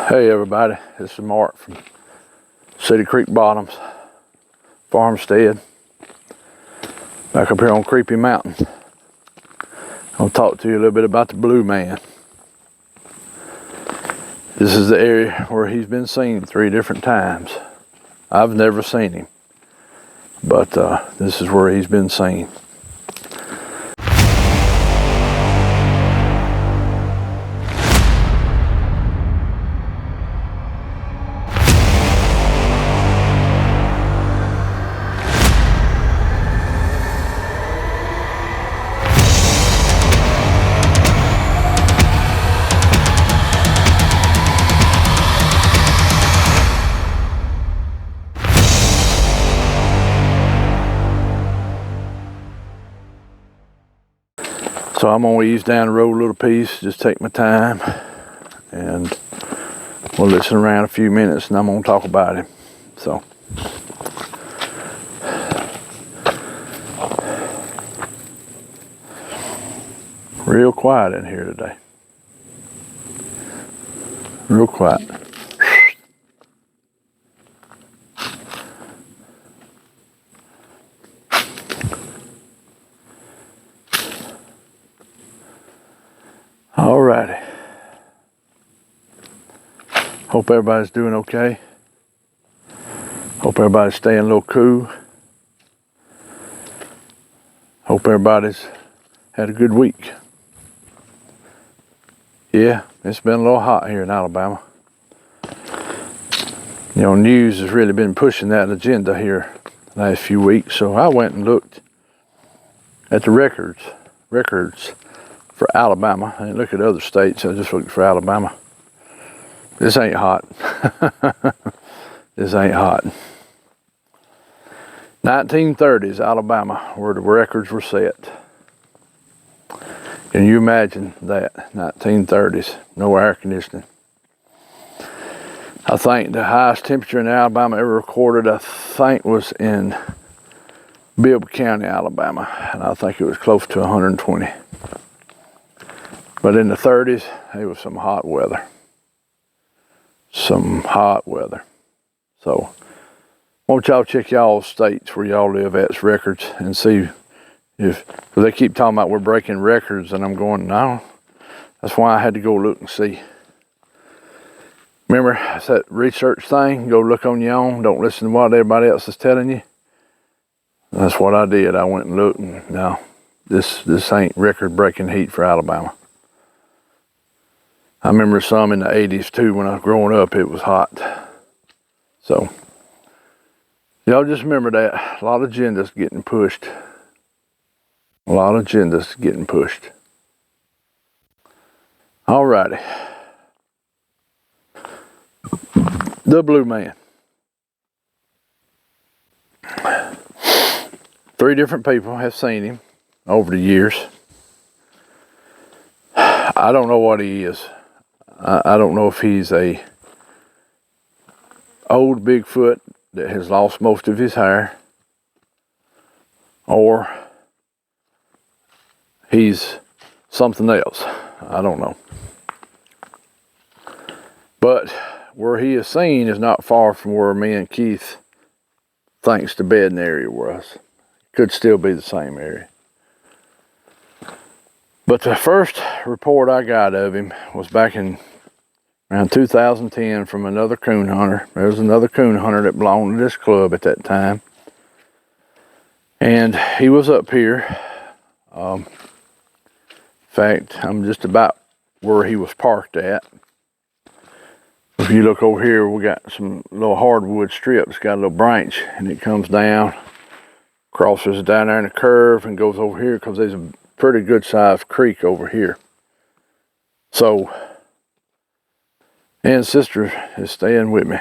Hey everybody, this is Mark from City Creek Bottoms Farmstead, back up here on Creepy Mountain. I'll talk to you a little bit about the Blue Man. This is the area where he's been seen 3 different times. I've never seen him, but this is where he's been seen. So I'm gonna ease down the road a little piece, just take my time, and we'll listen around a few minutes and I'm gonna talk about him. So. Real quiet in here today. Real quiet. Alrighty. Hope everybody's doing okay. Hope everybody's staying a little cool. Hope everybody's had a good week. Yeah, it's been a little hot here in Alabama. You know, news has really been pushing that agenda here the last few weeks. So I went and looked at the records for Alabama. I didn't look at other states, I just looked for Alabama. This ain't hot. This ain't hot. 1930s Alabama, where the records were set. Can you imagine that? 1930s, no air conditioning. I think the highest temperature in Alabama ever recorded, I think, was in Bibb County, Alabama, and I think it was close to 120. But in the 30s, it was some hot weather. Some hot weather. So, won't y'all check y'all states where y'all live at's records and see if, because they keep talking about we're breaking records, and I'm going, no. That's why I had to go look and see. Remember, it's that research thing, go look on your own, don't listen to what everybody else is telling you. That's what I did. I went and looked, and no, this ain't record-breaking heat for Alabama. I remember some in the 80s too. When I was growing up, it was hot. So, y'all just remember that. A lot of agendas getting pushed. A lot of agendas getting pushed. Alrighty. The Blue Man. 3 different people have seen him over the years. I don't know what he is. I don't know if he's a old Bigfoot that has lost most of his hair, or he's something else. I don't know. But where he is seen is not far from where me and Keith thinks the bedding area was. Could still be the same area. But the first report I got of him was back in around 2010 from another coon hunter. There was another coon hunter that belonged to this club at that time. And he was up here. In fact, I'm just about where he was parked at. If you look over here, we got some little hardwood strips, got a little branch, and it comes down, crosses down there in a curve, and goes over here because there's a pretty good sized creek over here. So, and sister is staying with me.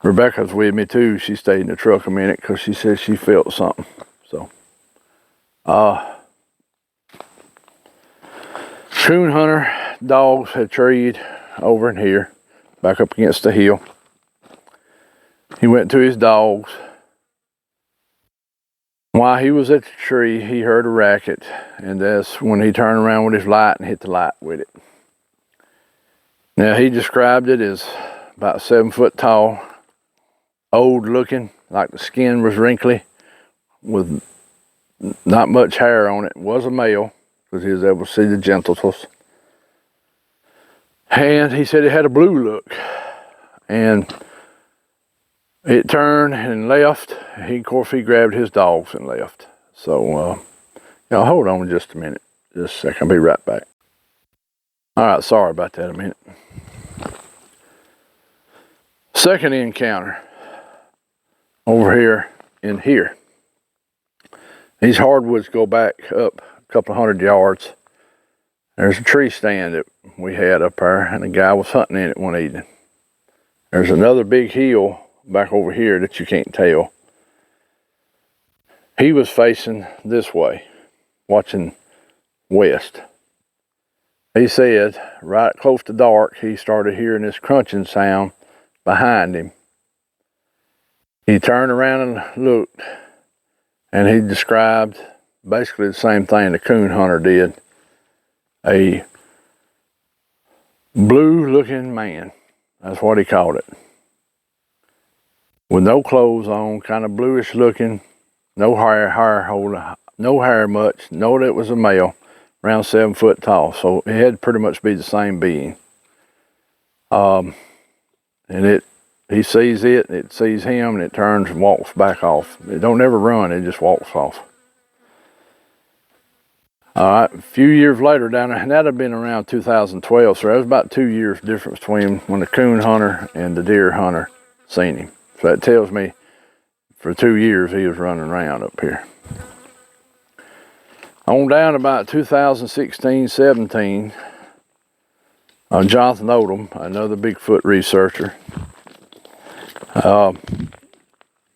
Rebecca's with me too. She stayed in the truck a minute because she said she felt something. So, coon hunter dogs had treed over in here, back up against the hill. He went to his dogs. While he was at the tree, he heard a racket, and that's when he turned around with his light and hit the light with it. Now, he described it as about 7 foot tall, old looking, like the skin was wrinkly, with not much hair on it. Was a male, because he was able to see the genitals. And he said it had a blue look. And it turned and left. Of course, he grabbed his dogs and left. So, hold on just a minute. Just a second, I'll be right back. All right, sorry about that a minute. Second encounter over here in here. These hardwoods go back up a couple of 100 yards. There's a tree stand that we had up there, and a guy was hunting in it one evening. There's another big hill back over here that you can't tell. He was facing this way, watching west. He said, right close to dark, he started hearing this crunching sound behind him. He turned around and looked, and he described basically the same thing the coon hunter did. A blue-looking man, that's what he called it. With no clothes on, kind of bluish looking, no hair much, know that it was a male, around 7 foot tall, so it had to pretty much be the same being. And he sees it sees him, and it turns and walks back off. It don't ever run, it just walks off. All right, a few years later down there, and that'd have been around 2012, so that was about 2 years difference between when the coon hunter and the deer hunter seen him. So that tells me for 2 years he was running around up here. On down about 2016-17, Jonathan Odom, another Bigfoot researcher,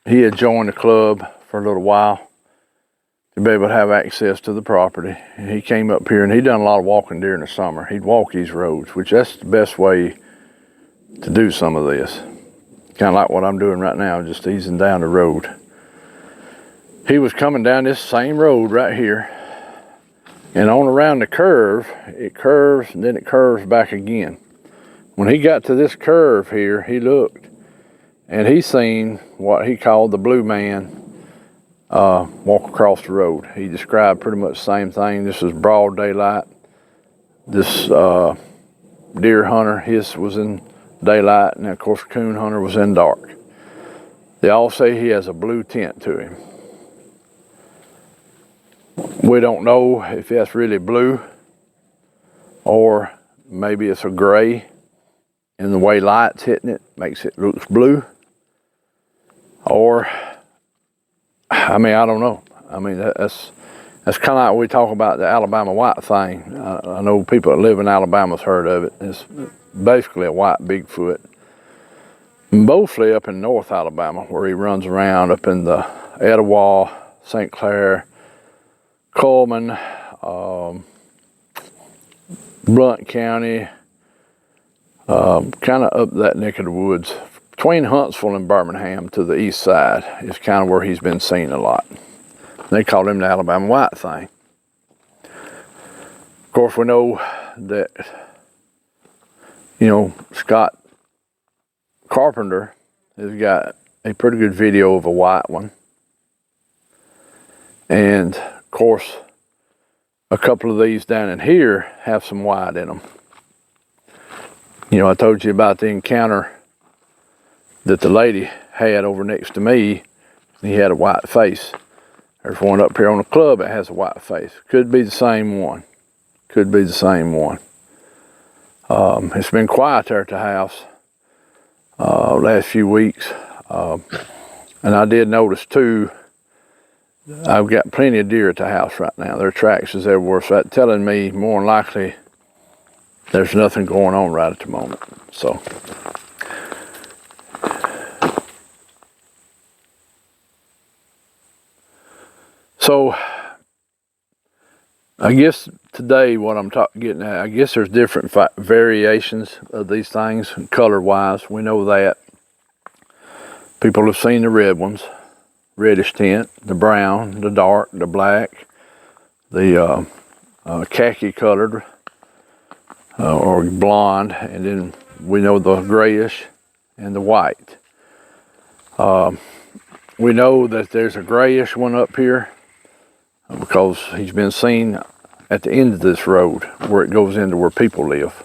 he had joined the club for a little while to be able to have access to the property. And he came up here, and he done a lot of walking during the summer. He'd walk these roads, which that's the best way to do some of this. Kind of like what I'm doing right now, just easing down the road. He was coming down this same road right here, and on around the curve, it curves, and then it curves back again. When he got to this curve here, he looked, and he seen what he called the blue man walk across the road. He described pretty much the same thing. This was broad daylight. This deer hunter, his was in daylight, and of course the coon hunter was in dark. They all say he has a blue tint to him. We don't know if that's really blue, or maybe it's a gray, and the way light's hitting it makes it look blue. Or, I don't know. That's kind of like we talk about the Alabama white thing. I know people that live in Alabama's heard of it. It's basically a white Bigfoot. Mostly up in North Alabama, where he runs around up in the Etowah, St. Clair, Coleman, Blount County, kind of up that neck of the woods. Between Huntsville and Birmingham to the east side is kind of where he's been seen a lot. They call him the Alabama white thing. Of course, we know that, Scott Carpenter has got a pretty good video of a white one. And, of course, a couple of these down in here have some white in them. I told you about the encounter that the lady had over next to me. He had a white face. There's one up here on the club that has a white face. Could be the same one. Could be the same one. It's been quiet there at the house last few weeks. And I did notice too, I've got plenty of deer at the house right now. There are tracks everywhere, so that's telling me more than likely there's nothing going on right at the moment. So I guess today what I'm getting at, I guess there's different variations of these things color-wise. We know that. People have seen the red ones, reddish tint, the brown, the dark, the black, the khaki colored. or blonde, and then we know the grayish and the white. We know that there's a grayish one up here because he's been seen at the end of this road where it goes into where people live.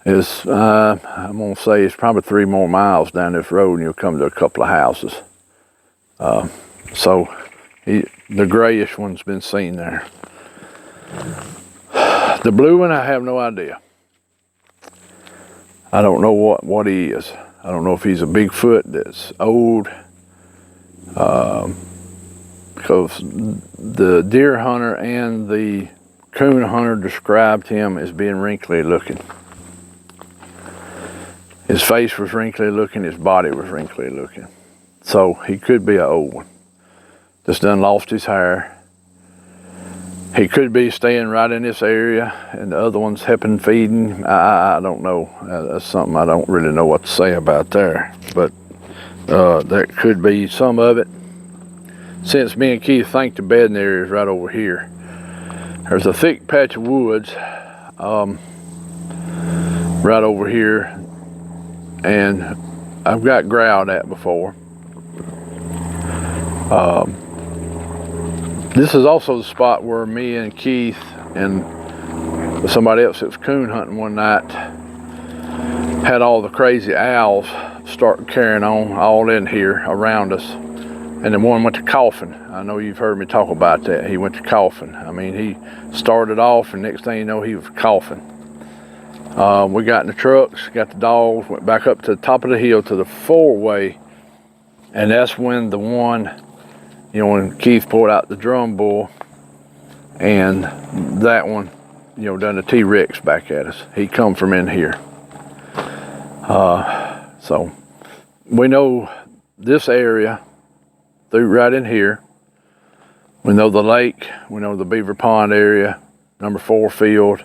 It's, I'm gonna say it's probably 3 more miles down this road and you'll come to a couple of houses. So the grayish one's been seen there. The blue one, I have no idea. I don't know what he is. I don't know if he's a Bigfoot that's old, because the deer hunter and the coon hunter described him as being wrinkly looking. His face was wrinkly looking, his body was wrinkly looking. So he could be an old one. Just done lost his hair. He could be staying right in this area and the other one's helping feeding. I don't know. That's something I don't really know what to say about there. But that could be some of it. Since me and Keith think the bedding area is right over here. There's a thick patch of woods right over here, and I've got growled at before. This is also the spot where me and Keith and somebody else that was coon hunting one night had all the crazy owls start carrying on all in here around us. And then one went to coughing. I know you've heard me talk about that. He went to coughing. I mean, he started off and next thing you know, he was coughing. We got in the trucks, got the dogs, went back up to the top of the hill to the 4-way. And that's when the one, you know, when Keith pulled out the drum bull and that one, you know, done the T-Rex back at us. He come from in here. So we know this area through right in here. We know the lake, we know the Beaver Pond area, number 4 field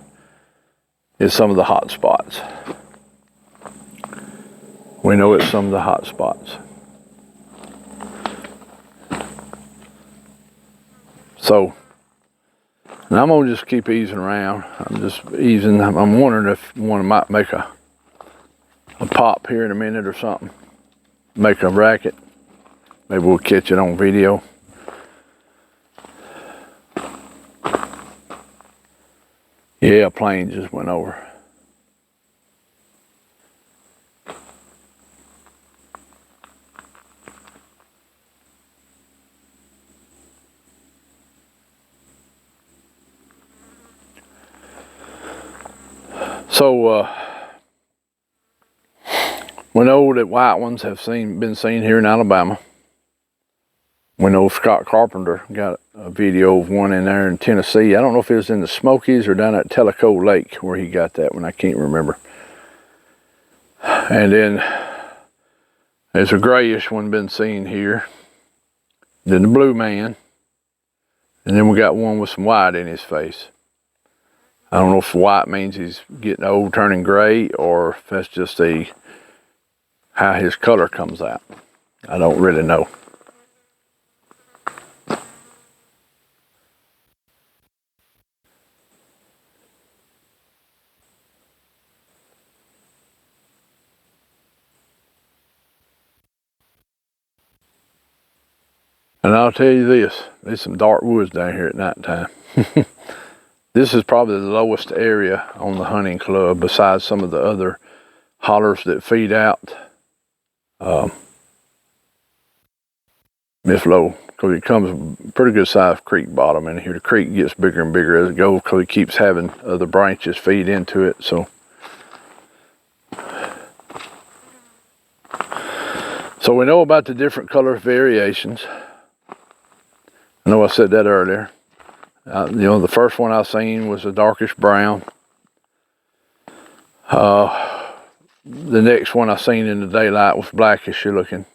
is some of the hot spots. We know it's some of the hot spots. So, and I'm gonna just keep easing around. I'm just easing. I'm wondering if one might make a pop here in a minute or something. Make a racket. Maybe we'll catch it on video. Yeah, a plane just went over. So we know that white ones have been seen here in Alabama. We know Scott Carpenter got a video of one in there in Tennessee. I don't know if it was in the Smokies or down at Tellico Lake where he got that one. I can't remember. And then there's a grayish one been seen here. Then the blue man. And then we got one with some white in his face. I don't know if white means he's getting old, turning gray, or if that's just how his color comes out. I don't really know. And I'll tell you this, there's some dark woods down here at night time. This is probably the lowest area on the hunting club besides some of the other hollers that feed out. It's low because it comes a pretty good sized creek bottom in here. The creek gets bigger and bigger as it goes because it keeps having other branches feed into it. So we know about the different color variations. I know I said that earlier. You know, the first one I seen was a darkish brown. The next one I seen in the daylight was blackish looking.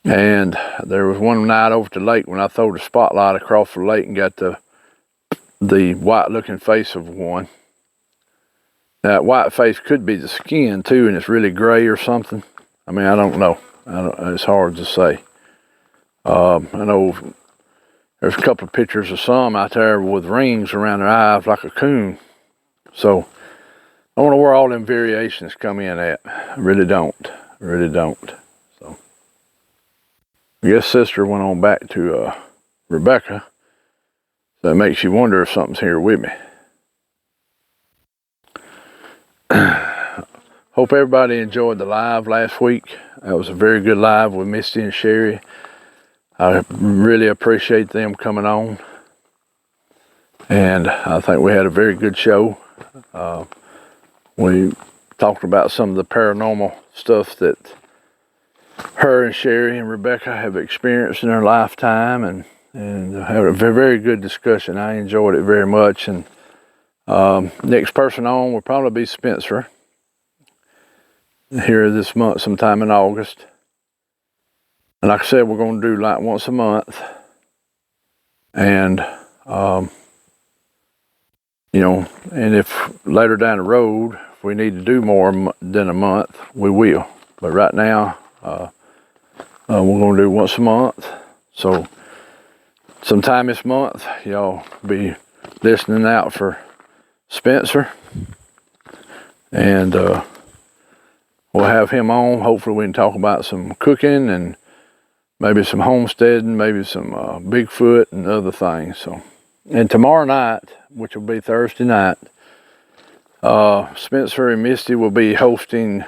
And there was one night over at the lake when I threw the spotlight across the lake and got the white looking face of one. That white face could be the skin too, and it's really gray or something. I mean, I don't know. It's hard to say. I know there's a couple of pictures of some out there with rings around their eyes like a coon. So I don't know where all them variations come in at. I really don't. So I guess sister went on back to Rebecca. So it makes you wonder if something's here with me. Hope everybody enjoyed the live last week. That was a very good live with Misty and Sherry. I really appreciate them coming on. And I think we had a very good show. We talked about some of the paranormal stuff that her and Sherry and Rebecca have experienced in their lifetime, and had a very good discussion. I enjoyed it very much. And next person on will probably be Spencer here this month, sometime in August. And like I said, we're going to do like once a month. And you know, and if later down the road, if we need to do more than a month, we will. But right now, we're going to do once a month. So sometime this month, y'all be listening out for Spencer. And we'll have him on. Hopefully we can talk about some cooking and maybe some homesteading, maybe some Bigfoot and other things. So, and tomorrow night, which will be Thursday night, Spencer and Misty will be hosting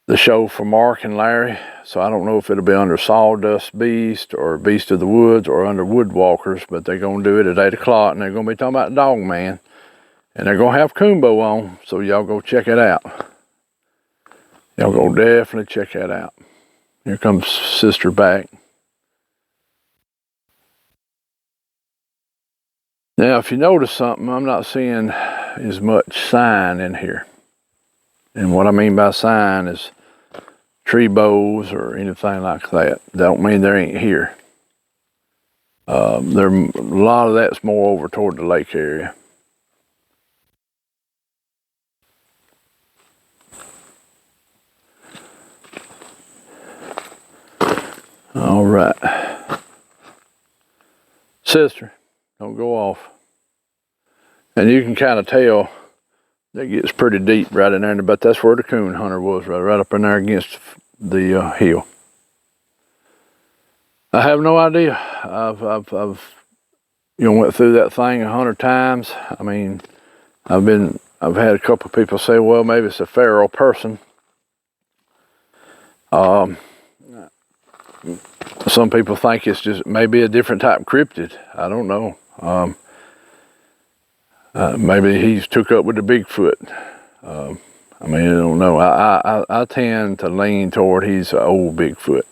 the show for Mark and Larry. So I don't know if it'll be under Sawdust Beast or Beast of the Woods or under Woodwalkers, but they're going to do it at 8 o'clock, and they're going to be talking about Dog Man. And they're going to have Kumbo on, so y'all go check it out. Y'all go definitely check that out. Here comes Sister back. Now, if you notice something, I'm not seeing as much sign in here. And what I mean by sign is tree bows or anything like that. Don't mean there ain't here. A lot of that's more over toward the lake area. All right. Sister, don't go off. And you can kind of tell that gets pretty deep right in there, but that's where the coon hunter was, right up in there against the hill. I have no idea. I've went through that thing 100 times. I mean, I've had a couple of people say, well, maybe it's a feral person. Some people think it's just maybe a different type of cryptid. I don't know. Maybe he's took up with the Bigfoot. I mean, I don't know. I tend to lean toward he's an old Bigfoot.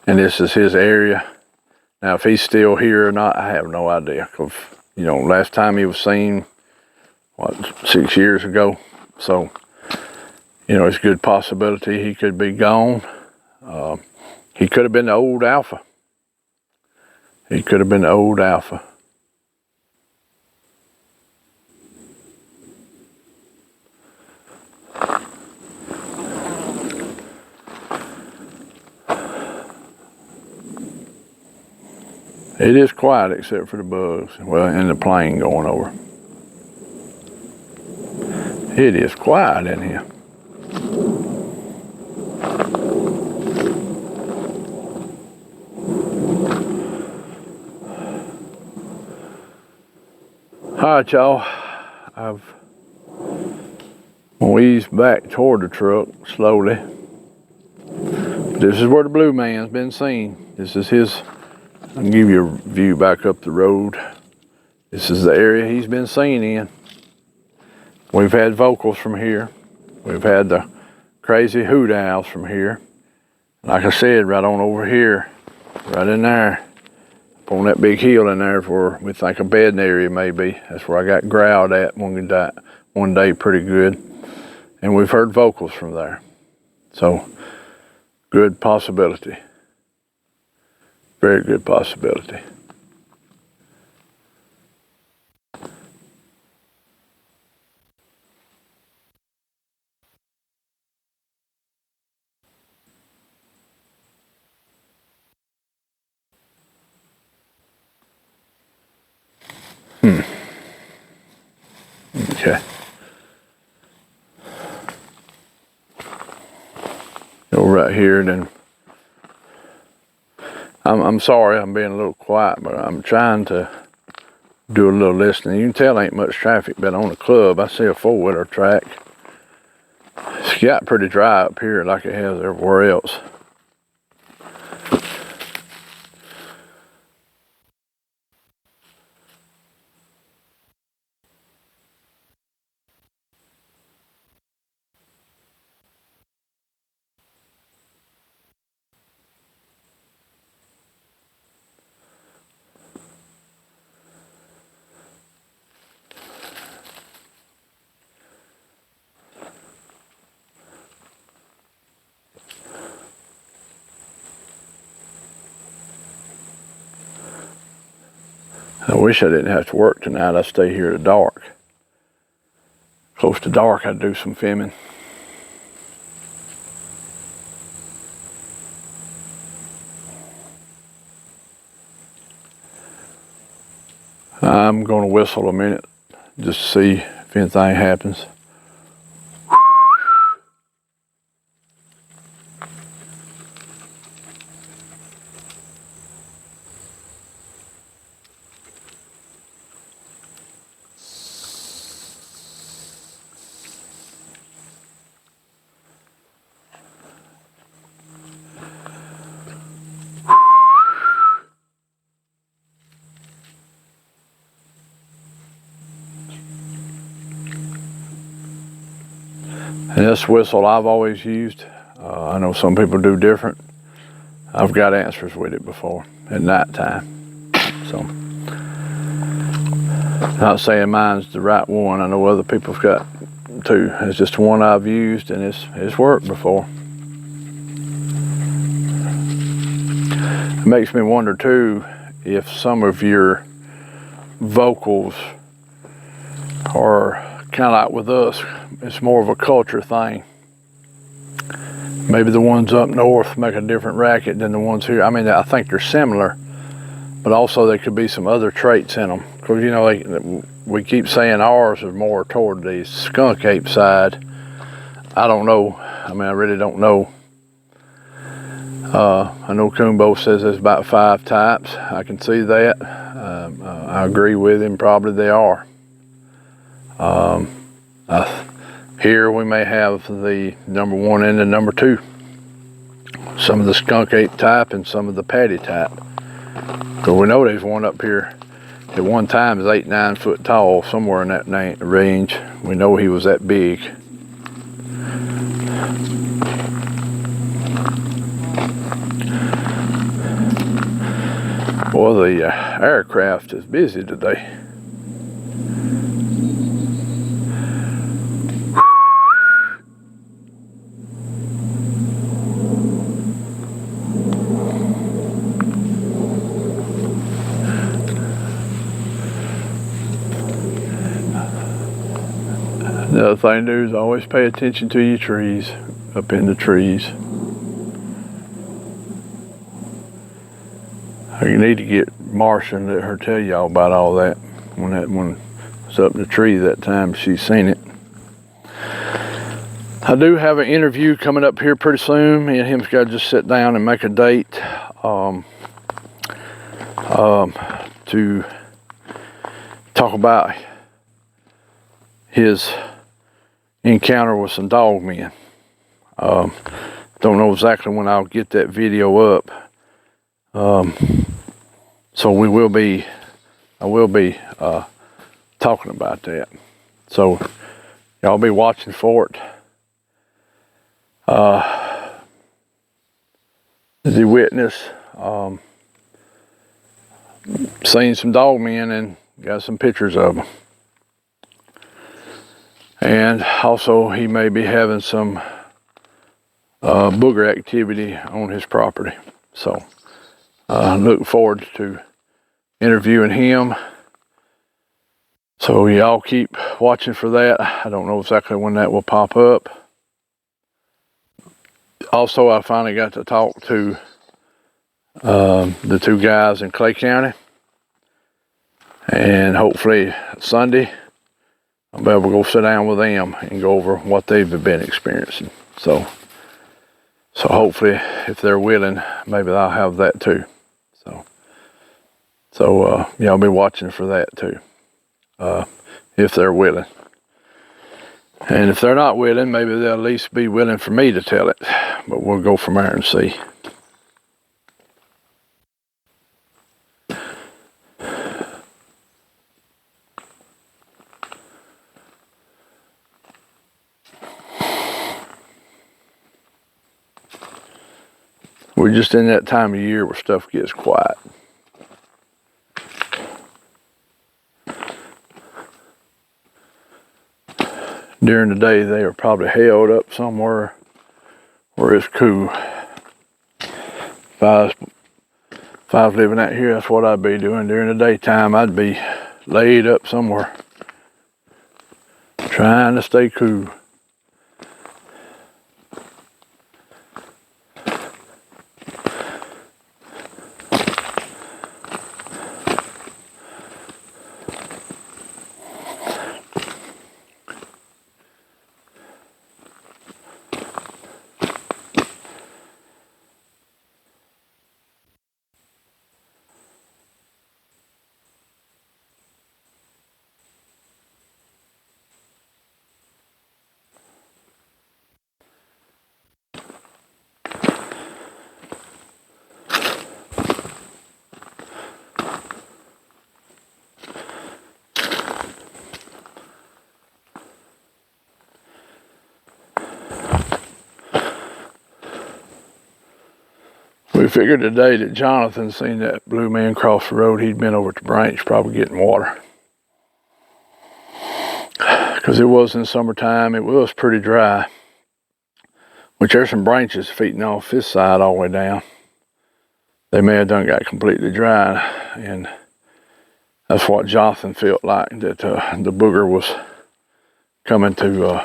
And this is his area. Now, if he's still here or not, I have no idea. Because, last time he was seen, 6 years ago. So, it's a good possibility he could be gone. He could have been the old alpha. It is quiet except for the bugs. Well, and the plane going over. It is quiet in here. All right, y'all. I've eased back toward the truck slowly. This is where the blue man's been seen. This is his. I can give you a view back up the road. This is the area he's been seen in. We've had vocals from here. We've had the crazy hoot owls from here. Like I said, right on over here, right in there, up on that big hill in there is where we think a bedding area may be. That's where I got growled at one day pretty good. And we've heard vocals from there. So, good possibility. Very good possibility. Okay. Go right here, then. I'm sorry I'm being a little quiet, but I'm trying to do a little listening. You can tell ain't much traffic, but on the club, I see a four-wheeler track. It's got pretty dry up here like it has everywhere else. I wish I didn't have to work tonight. I stay here at dark. Close to dark, I'd do some filming. I'm going to whistle a minute just to see if anything happens. And this whistle I've always used. I know some people do different. I've got answers with it before at nighttime. So, not saying mine's the right one. I know other people's got two. It's just one I've used, and it's worked before. It makes me wonder too if some of your vocals are kind of like with us. It's more of a culture thing. Maybe the ones up north make a different racket than the ones here. I mean, I think they're similar, but also there could be some other traits in them. Because, you know, we keep saying ours is more toward the skunk ape side. I don't know. I mean, I really don't know. I know Kumbo says there's about 5 types. I can see that. I agree with him. Probably they are. Here we may have the number 1 and the number 2. Some of the skunk ape type and some of the patty type. So we know there's one up here at one time is 8-9 foot tall, somewhere in that range. We know he was that big. Well, the aircraft is busy today. Another thing to do is always pay attention to your trees, up in the trees. You need to get Marsha and let her tell y'all about all that. When that one was up in the tree that time, she's seen it. I do have an interview coming up here pretty soon. Me and him's got to just sit down and make a date to talk about his encounter with some dog men. Don't know exactly when I'll get that video up. So I will be talking about that. So y'all be watching for it. The witness seen some dog men and got some pictures of them. And also he may be having some booger activity on his property. So look forward to interviewing him. So y'all keep watching for that. I don't know exactly when that will pop up. Also, I finally got to talk to the 2 guys in Clay County. And hopefully Sunday I'll be able to go sit down with them and go over what they've been experiencing. So hopefully, if they're willing, maybe I'll have that too. So yeah, I'll be watching for that too, if they're willing. And if they're not willing, maybe they'll at least be willing for me to tell it. But we'll go from there and see. We're just in that time of year where stuff gets quiet. During the day, they are probably held up somewhere where it's cool. If I was living out here, that's what I'd be doing. During the daytime, I'd be laid up somewhere, trying to stay cool. We figured today that Jonathan seen that blue man cross the road. He'd been over at the branch probably getting water. Because it was in summertime, it was pretty dry. Which there's some branches feeding off this side all the way down. They may have done got completely dry, and that's what Jonathan felt like, that the booger was coming to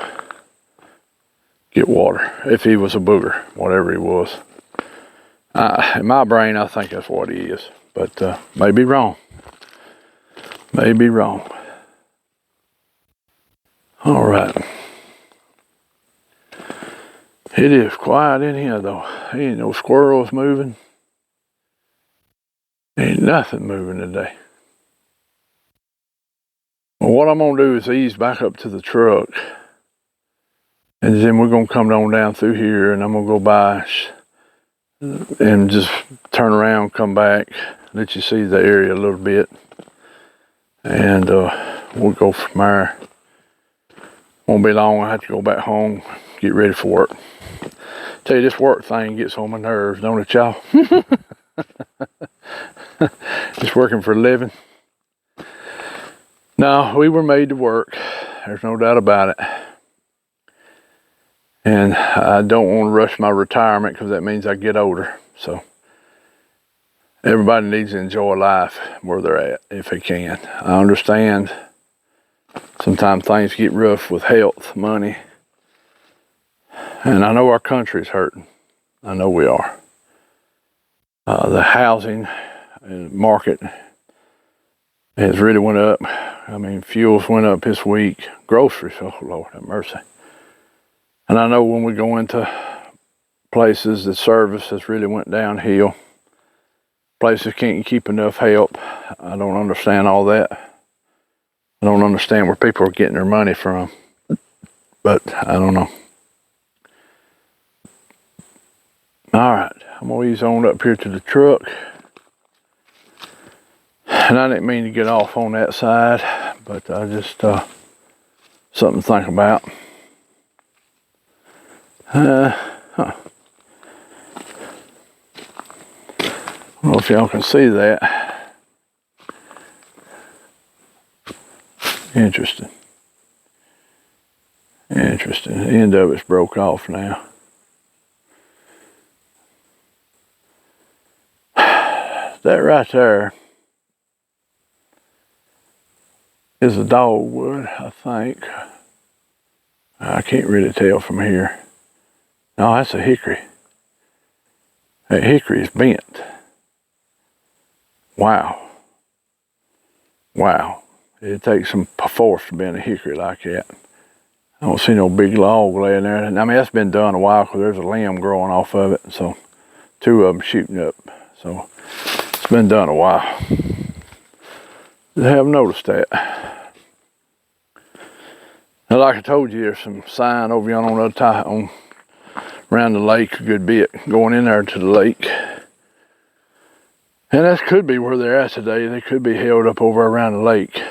get water. If he was a booger, whatever he was. In my brain, I think that's what he is, but may be wrong. May be wrong. All right. It is quiet in here, though. Ain't no squirrels moving. Ain't nothing moving today. Well, what I'm going to do is ease back up to the truck, and then we're going to come on down through here, and I'm going to go by and just turn around, come back, let you see the area a little bit, and we'll go from there. Won't be long. I have to go back home, get ready for work. Tell you, this work thing gets on my nerves, don't it, y'all? Just working for a living. No, we were made to work. There's no doubt about it. And I don't want to rush my retirement, because that means I get older. So everybody needs to enjoy life where they're at if they can. I understand sometimes things get rough with health, money. And I know our country's hurting. I know we are. The housing market has really went up. I mean, fuels went up this week. Groceries, oh Lord have mercy. And I know when we go into places, the service has really went downhill. Places can't keep enough help. I don't understand all that. I don't understand where people are getting their money from. But I don't know. All right, I'm going to ease on up here to the truck. And I didn't mean to get off on that side, but I just, something to think about. I don't know if y'all can see that. Interesting. Interesting. The end of it's broke off now. That right there is a dogwood, I think. I can't really tell from here. No, that's a hickory. That hickory is bent. Wow. Wow. It takes some force to bend a hickory like that. I don't see no big log laying there. I mean, that's been done a while because there's a limb growing off of it. So 2 of them shooting up. So it's been done a while. I haven't noticed that. Now, like I told you, there's some sign over yonder on the other side, around the lake a good bit, going in there to the lake. And that could be where they're at today. They could be held up over around the lake.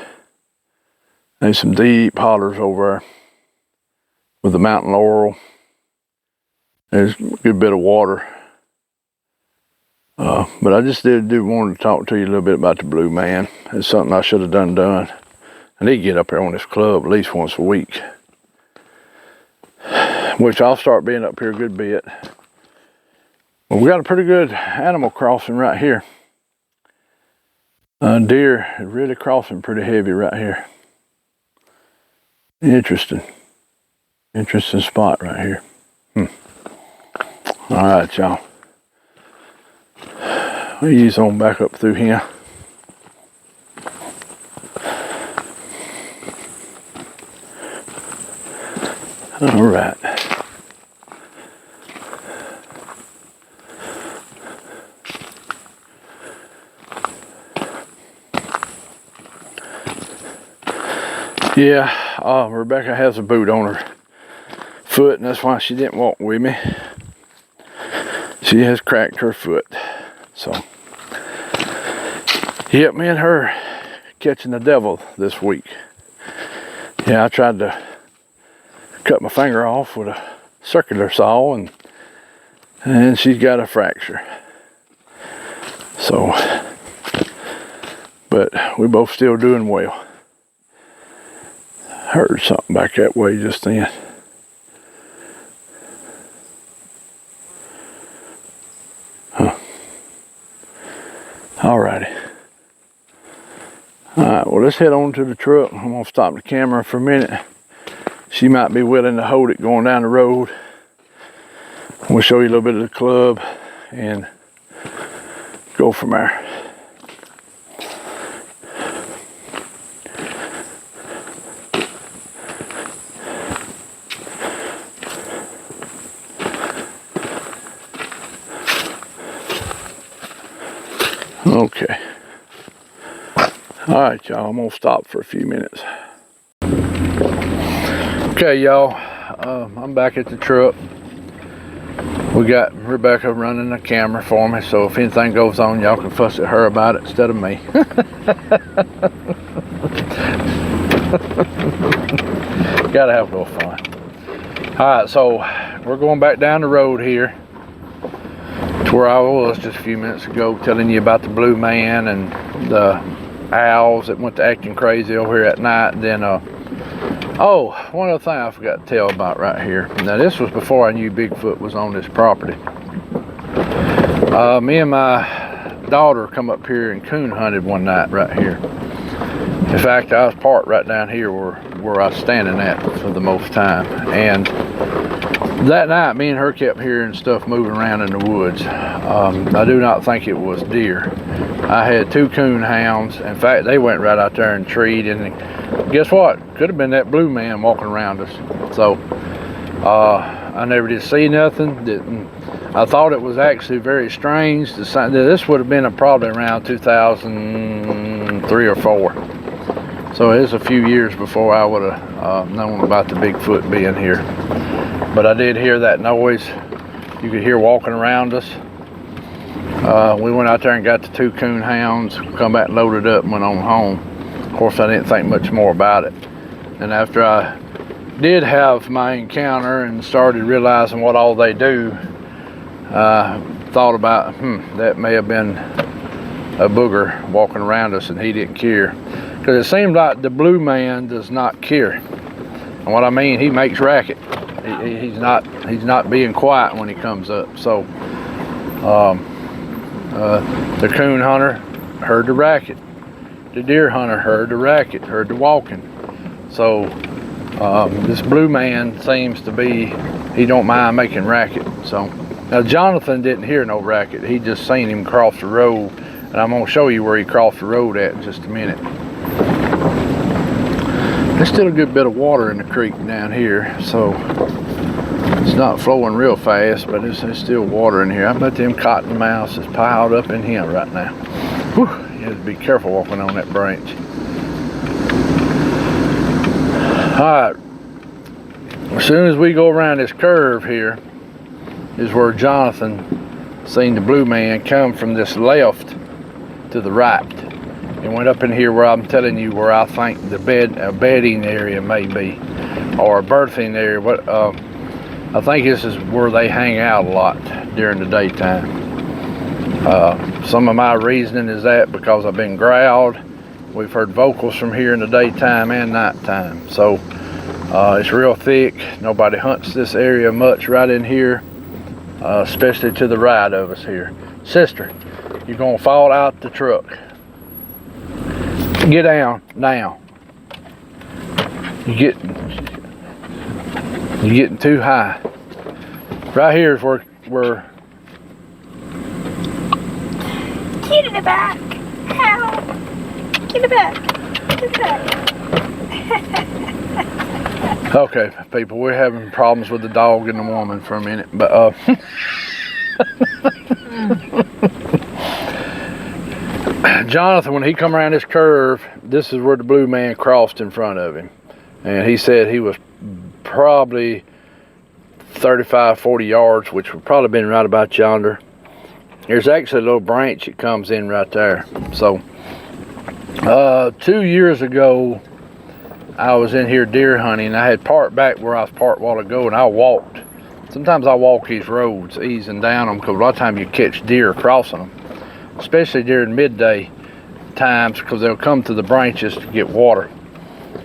There's some deep hollers over there with the mountain laurel. There's a good bit of water. But I just did want to talk to you a little bit about the blue man. It's something I should have done. I need to get up here on this club at least once a week. Which I'll start being up here a good bit. Well, we got a pretty good animal crossing right here. Deer is really crossing pretty heavy right here. Interesting spot right here. All right, y'all. We'll ease on back up through here. All right. Yeah, Rebecca has a boot on her foot, and that's why she didn't walk with me. She has cracked her foot. So, yep, me and her catching the devil this week. Yeah, I tried to cut my finger off with a circular saw, and she's got a fracture. So, but we both still doing well. Heard something back that way just then. Alrighty. Alright, well, let's head on to the truck. I'm gonna stop the camera for a minute. She might be willing to hold it going down the road. We'll show you a little bit of the club and go from there. Okay. Alright, y'all, I'm gonna stop for a few minutes. Okay, y'all, I'm back at the truck. We got Rebecca running the camera for me, so if anything goes on, y'all can fuss at her about it instead of me. Gotta have a little fun. Alright, so we're going back down the road here to where I was just a few minutes ago, telling you about the blue man and the owls that went to acting crazy over here at night. And then oh, one other thing I forgot to tell about right here. Now, this was before I knew Bigfoot was on this property. Me and my daughter come up here and coon hunted one night right here. In fact, I was parked right down here where I was standing at for the most time. And that night, me and her kept hearing stuff moving around in the woods. I do not think it was deer. I had 2 coon hounds. In fact, they went right out there and treed, and guess what? Could have been that blue man walking around us. So I never did see nothing. I thought it was actually very strange. This would have been probably around 2003 or 4. So it was a few years before I would have known about the Bigfoot being here. But I did hear that noise. You could hear walking around us. We went out there and got the 2 coon hounds, come back loaded up and went on home. Of course, I didn't think much more about it. And after I did have my encounter and started realizing what all they do, I thought about, that may have been a booger walking around us and he didn't care. Because it seemed like the blue man does not care. And what I mean, he makes racket. He's not being quiet when he comes up. So the coon hunter heard the racket. The deer hunter heard the racket, heard the walking. So this blue man seems to be, he don't mind making racket. So now Jonathan didn't hear no racket. He just seen him cross the road, and I'm gonna show you where he crossed the road at in just a minute. There's still a good bit of water in the creek down here, so it's not flowing real fast, but there's still water in here. I bet them cottonmouths is piled up in here right now. Whew, you have to be careful walking on that branch. All right, as soon as we go around this curve here is where Jonathan seen the blue man come from this left to the right. It went up in here where I'm telling you where I think the bedding area may be, or a birthing area. What I think this is where they hang out a lot during the daytime. Some of my reasoning is that because I've been growled. We've heard vocals from here in the daytime and nighttime. So it's real thick. Nobody hunts this area much right in here, especially to the right of us here. Sister, you're gonna fall out the truck. Get down now. You're getting too high. Right here is where Get in the back. Help. Get it back. Get it back. Okay, people, we're having problems with the dog and the woman for a minute, but Jonathan, when he come around this curve, this is where the blue man crossed in front of him, and he said he was probably 35, 40 yards, which would probably been right about yonder. There's actually a little branch that comes in right there. So 2 years ago, I was in here deer hunting. I had parked back where I was parked a while ago, and I walked. Sometimes I walk these roads, easing down them, because a lot of times you catch deer crossing them, especially during midday times, because they'll come to the branches to get water.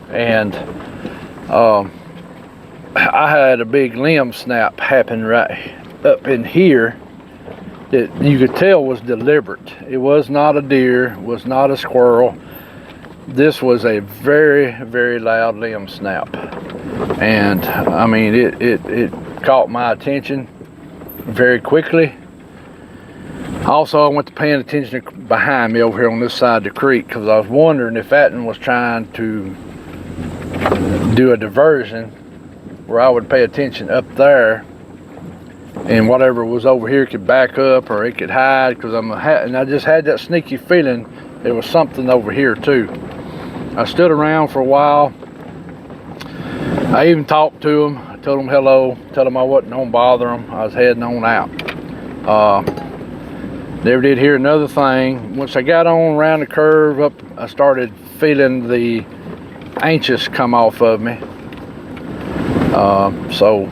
And I had a big limb snap happen right up in here that you could tell was deliberate. It was not a deer, was not a squirrel. This was a very, very loud limb snap. And I mean, it caught my attention very quickly. Also, I went to paying attention behind me over here on this side of the creek, because I was wondering if that one was trying to do a diversion where I would pay attention up there, and whatever was over here could back up or it could hide, because and I just had that sneaky feeling there was something over here too. I stood around for a while. I even talked to them. I told them hello, told them I wasn't gonna bother them. I was heading on out. Never did hear another thing. Once I got on around the curve up, I started feeling the anxious come off of me. So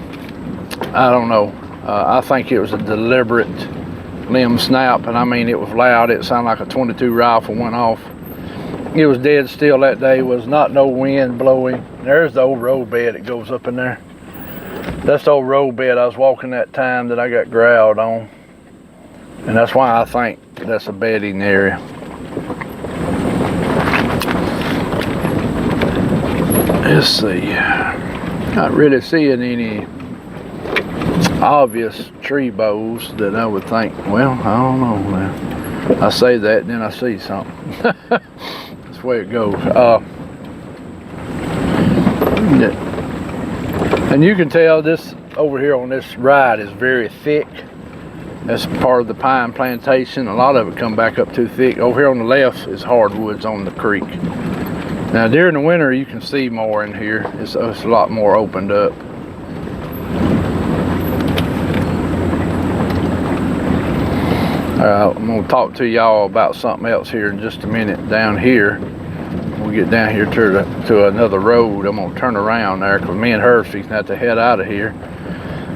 I don't know. I think it was a deliberate limb snap, and I mean, it was loud. It sounded like a .22 rifle went off. It was dead still that day. Was not no wind blowing. There's the old road bed that goes up in there. That's the old road bed I was walking that time that I got growled on, and that's why I think that's a bedding area. Let's see. Not really seeing any obvious tree bows that I would think, well, I don't know, man. I say that and then I see something. That's the way it goes. And you can tell this over here on this ride is very thick. That's part of the pine plantation. A lot of it come back up too thick. Over here on the left is hardwoods on the creek. Now during the winter you can see more in here. It's a lot more opened up. I'm going to talk to y'all about something else here in just a minute down here. When we get down here to another road, I'm going to turn around there, because me and her are fixing to have to head out of here.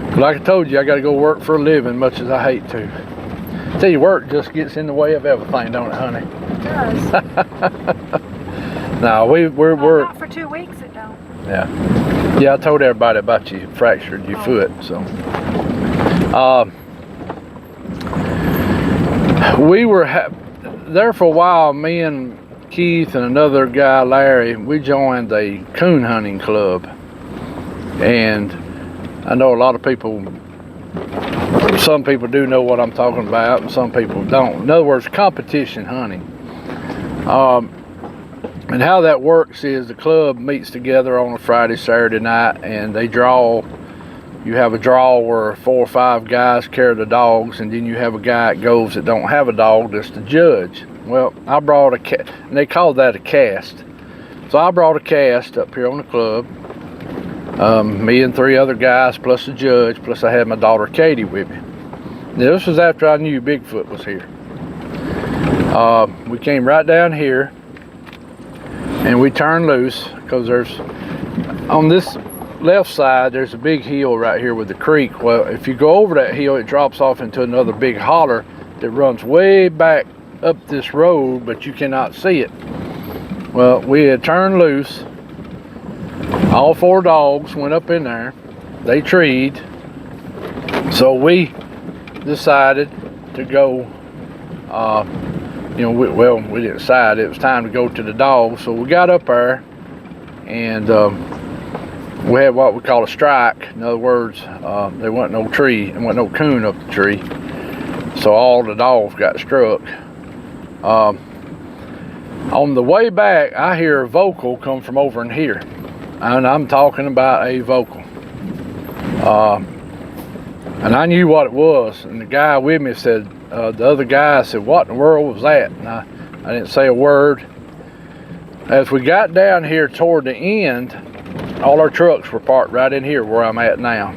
But like I told you, I got to go work for a living, much as I hate to. I tell you, work just gets in the way of everything, don't it, honey? It does. No, we're not for 2 weeks it don't. Yeah, I told everybody about you fractured your foot, so. We were there for a while. Me and Keith and another guy, Larry, we joined a coon hunting club, and I know a lot of people. Some people do know what I'm talking about, and some people don't. In other words, competition hunting. And how that works is the club meets together on a Friday, Saturday night, and they draw. You have a draw where 4 or 5 guys carry the dogs, and then you have a guy that goes that don't have a dog that's the judge. Well, I brought and they call that a cast. So I brought a cast up here on the club. Me and 3 other guys plus the judge, plus I had my daughter Katie with me. Now, this was after I knew Bigfoot was here. We came right down here and we turned loose because there's, on this left side, there's a big hill right here with the creek. Well, if you go over that hill, it drops off into another big holler that runs way back up this road, but you cannot see it. Well, we had turned loose. All 4 dogs went up in there. They treed. So we decided to go, we didn't decide. It was time to go to the dogs. So we got up there and we had what we call a strike. In other words, there wasn't no tree, there wasn't no coon up the tree. So all the dogs got struck. On the way back, I hear a vocal come from over in here. And I'm talking about a vocal. And I knew what it was. And the guy with me said, the other guy said, what in the world was that? And I didn't say a word. As we got down here toward the end, all our trucks were parked right in here where I'm at now.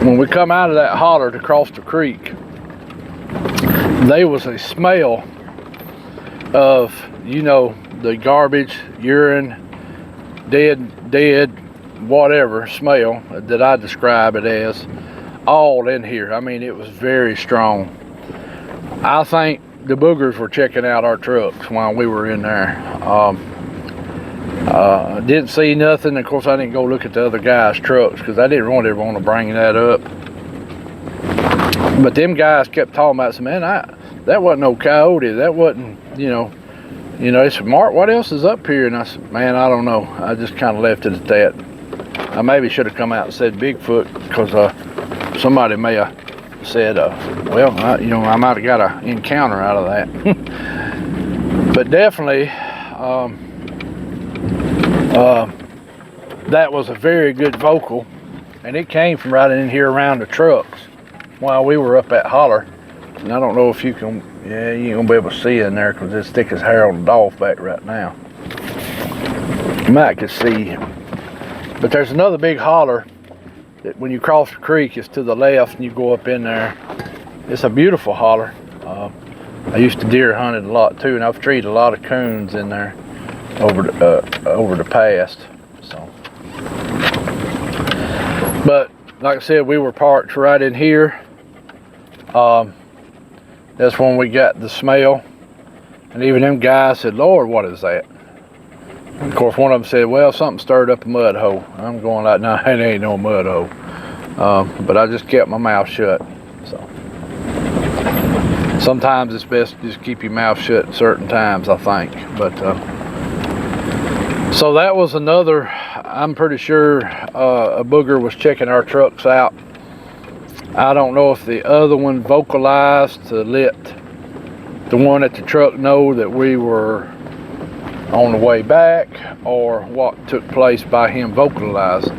When we come out of that holler to cross the creek, there was a smell of, the garbage, urine, dead, whatever smell that I describe it as, all in here. I mean, it was very strong. I think the boogers were checking out our trucks while we were in there. Didn't see nothing. Of course, I didn't go look at the other guys' trucks because I didn't really want to bring that up. But them guys kept talking about, man, that wasn't no coyote. That wasn't, they said, Mark, what else is up here? And I said, man, I don't know. I just kind of left it at that. I maybe should have come out and said Bigfoot because somebody may have said, I might have got an encounter out of that. But definitely, that was a very good vocal, and it came from right in here around the trucks while we were up that holler. And I don't know if you can, you ain't gonna be able to see in there because it's thick as hair on the dog back right now. You might could see, but there's another big holler that when you cross the creek, it's to the left and you go up in there. It's a beautiful holler. I used to deer hunt it a lot too, and I've treated a lot of coons in there over the past. So, but like I said, we were parked right in here. That's when we got the smell, and even them guys said, Lord, what is that? And of course, one of them said, well, something stirred up a mud hole. I'm going like, no, it ain't no mud hole. But I just kept my mouth shut. So sometimes it's best to just keep your mouth shut at certain times, I think. But so that was another. I'm pretty sure a booger was checking our trucks out. I don't know if the other one vocalized to let the one at the truck know that we were on the way back, or what took place by him vocalizing.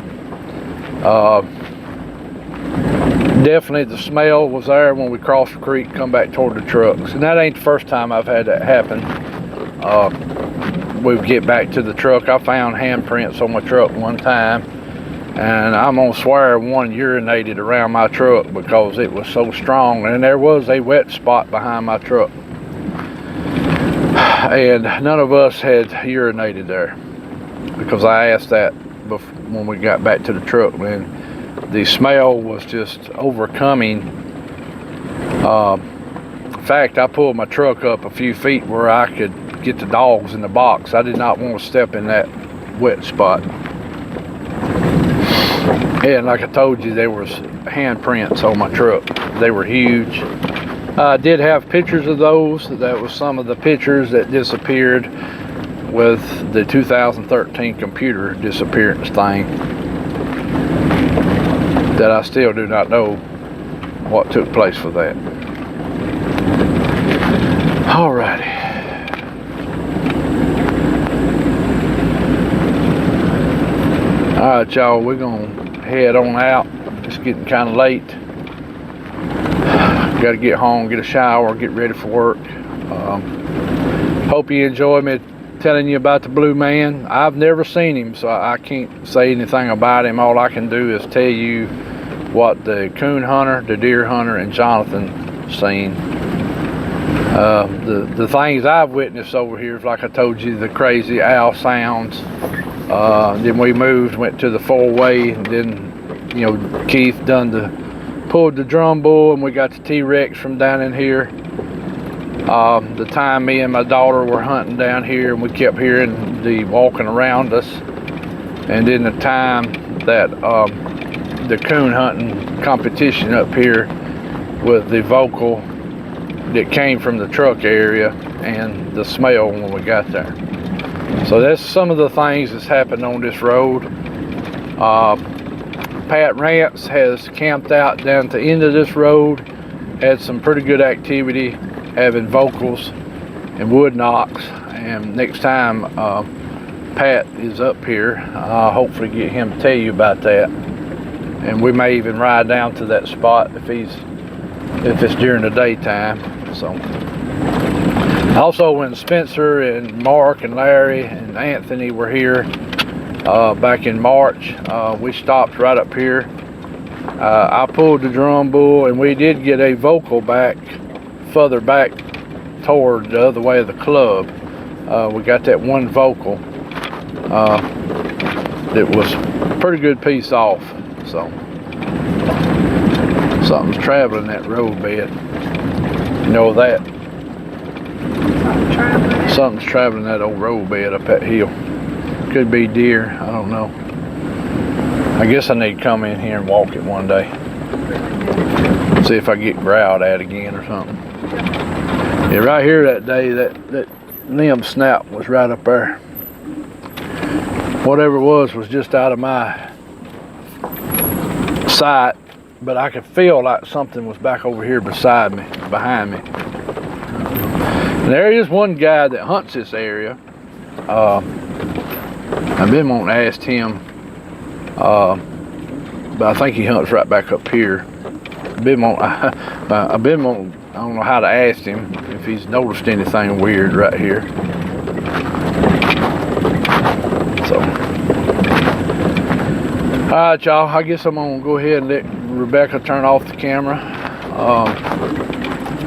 Definitely the smell was there when we crossed the creek, come back toward the trucks. And that ain't the first time I've had that happen. We get back to the truck. I found handprints on my truck one time, and I'm gonna swear one urinated around my truck because it was so strong, and there was a wet spot behind my truck, and none of us had urinated there because I asked that when we got back to the truck. Man, the smell was just overcoming. In fact, I pulled my truck up a few feet where I could get the dogs in the box. I did not want to step in that wet spot. And like I told you, there was handprints on my truck. They were huge. I did have pictures of those. That was some of the pictures that disappeared with the 2013 computer disappearance thing, that I still do not know what took place with that. Alrighty. Alright, y'all, we're gonna head on out. It's getting kind of late. Got to get home, get a shower, get ready for work. Hope you enjoy me telling you about the blue man. I've never seen him, so I can't say anything about him. All I can do is tell you what the coon hunter, the deer hunter, and Jonathan seen. The things I've witnessed over here is, like I told you, the crazy owl sounds. Then we moved, went to the four-way, and then, you know, Keith pulled the drum bull, and we got the T-Rex from down in here. The time me and my daughter were hunting down here, and we kept hearing the walking around us. And then the time that the coon hunting competition up here with the vocal that came from the truck area and the smell when we got there. So that's some of the things that's happened on this road. Pat Rance has camped out down at the end of this road, had some pretty good activity, having vocals and wood knocks. And next time Pat is up here, I'll hopefully get him to tell you about that. And we may even ride down to that spot if it's during the daytime. So also, when Spencer and Mark and Larry and Anthony were here back in March, we stopped right up here. I pulled the drum bull, and we did get a vocal back further back toward the other way of the club. We got that one vocal that was a pretty good piece off. So something's traveling that road bed. You know that? Something's traveling that old road bed up that hill. Could be deer, I don't know. I guess I need to come in here and walk it one day. See if I get growled at again or something. Yeah, right here that day, that limb snap was right up there. Whatever it was just out of my sight, but I could feel like something was back over here beside me, behind me. And there is one guy that hunts this area. I've been wanting to ask him, but I think he hunts right back up here. I don't know how to ask him if he's noticed anything weird right here. So, alright, y'all, I guess I'm gonna go ahead and let Rebecca turn off the camera.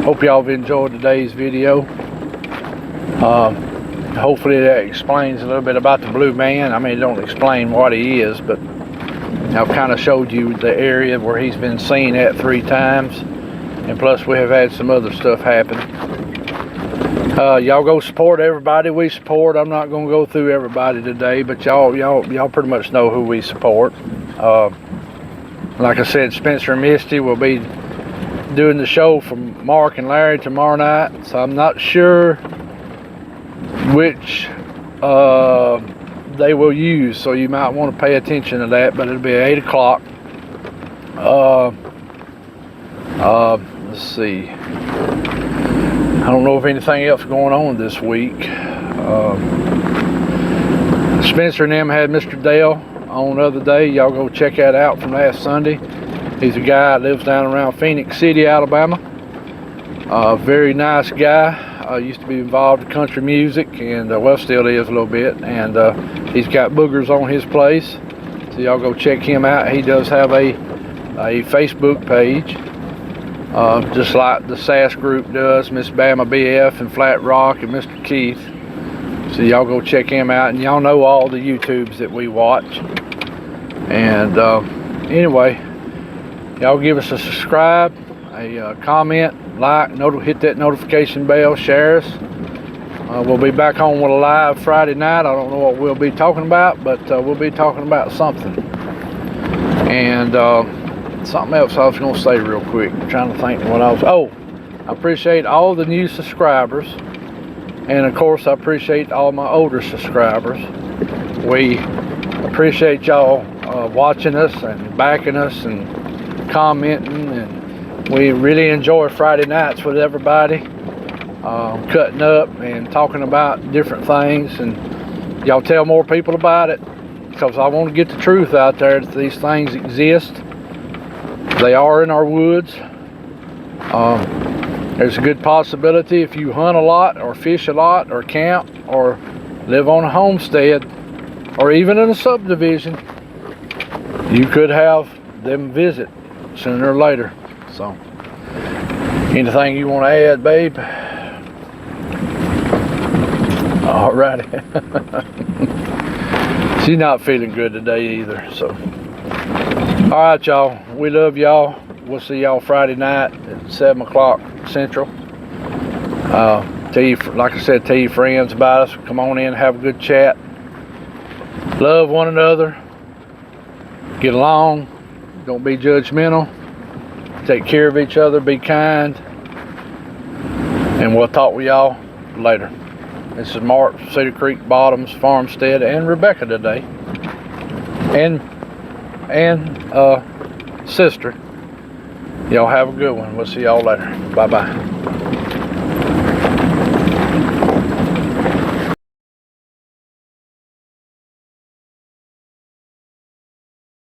Hope y'all have enjoyed today's video. Hopefully that explains a little bit about the blue man. I mean, it don't explain what he is, but I've kind of showed you the area where he's been seen at 3 times. And plus we have had some other stuff happen. Y'all go support everybody we support. I'm not gonna go through everybody today, but y'all pretty much know who we support. Like I said, Spencer and Misty will be doing the show from Mark and Larry tomorrow night. So I'm not sure which they will use, so you might want to pay attention to that, but it'll be at 8 o'clock. Let's see, I don't know if anything else going on this week. Spencer and them had Mr. Dale on the other day. Y'all go check that out from last Sunday. He's a guy that lives down around Phoenix City, Alabama. Very nice guy. Used to be involved in country music, and well, still is a little bit. And he's got boogers on his place, so y'all go check him out. He does have a Facebook page, just like the SAS group does, Miss Bama BF and Flat Rock and Mr. Keith. So y'all go check him out, and y'all know all the YouTubes that we watch. And anyway, y'all give us a subscribe, a comment, like, hit that notification bell, share us. We'll be back on with a live Friday night. I don't know what we'll be talking about, but we'll be talking about something. And something else I was going to say real quick. I'm trying to think what I was. Oh, I appreciate all the new subscribers, and of course I appreciate all my older subscribers. We appreciate y'all watching us and backing us and commenting, and we really enjoy Friday nights with everybody, cutting up and talking about different things, and y'all tell more people about it. because I want to get the truth out there that these things exist. They are in our woods. There's a good possibility if you hunt a lot or fish a lot or camp or live on a homestead or even in a subdivision, you could have them visit sooner or later. So, anything you want to add, babe? Alrighty. She's not feeling good today either, so. Alright, y'all. We love y'all. We'll see y'all Friday night at 7 o'clock Central. Tell you, like I said, tell your friends about us. Come on in, have a good chat. Love one another. Get along. Don't be judgmental. Take care of each other. Be kind. And we'll talk with y'all later. This is Mark, Cedar Creek Bottoms Farmstead, and Rebecca today. And sister. Y'all have a good one. We'll see y'all later. Bye-bye.